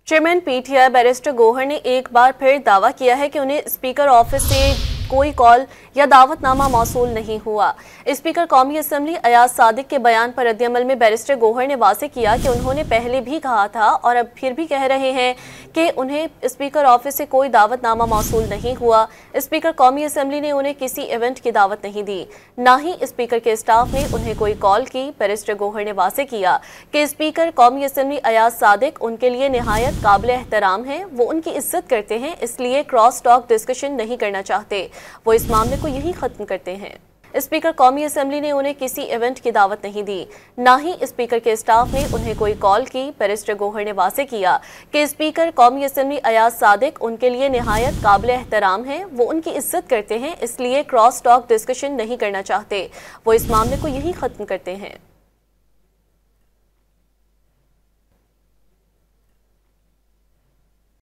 Chairman PTI barrister Gohar ने एक बार फिर दावा किया है कि उन्हें स्पीकर ऑफिस से कोई कॉल या दावतनामा मौसूल नहीं हुआ। स्पीकर कौमी असम्बली अयाज सादिक के बयान पर रद्दअमल में बैरिस्टर गोहर ने वाज़ेह किया कि उन्होंने पहले भी कहा था और अब फिर भी कह रहे हैं कि उन्हें स्पीकर ऑफिस से कोई दावतनामा मौसूल नहीं हुआ। स्पीकर कौमी असम्बली ने उन्हें किसी इवेंट की दावत नहीं दी, ना ही स्पीकर के स्टाफ ने उन्हें कोई कॉल की। बैरिस्टर गोहर ने वाज़ेह किया कि स्पीकर कौमी असम्बली अयाज सादिक उनके लिए निहायत काबिल एहतराम है, वो उनकी इज्जत करते हैं, इसलिए क्रॉस टॉक डिस्कशन नहीं करना चाहते, वो इस मामले को यही खत्म करते हैं। स्पीकर कौमी असम्बली ने उन्हें किसी इवेंट की दावत नहीं दी, ना ही स्पीकर के स्टाफ ने उन्हें कोई कॉल की। बैरिस्टर गोहर ने वाज़ेह किया कि स्पीकर कौमी असम्बली अयाज सादिक उनके लिए निहायत काबिल एहतराम है, वो उनकी इज्जत करते हैं, इसलिए क्रॉस टॉक डिस्कशन नहीं करना चाहते, वो इस मामले को यही खत्म करते हैं।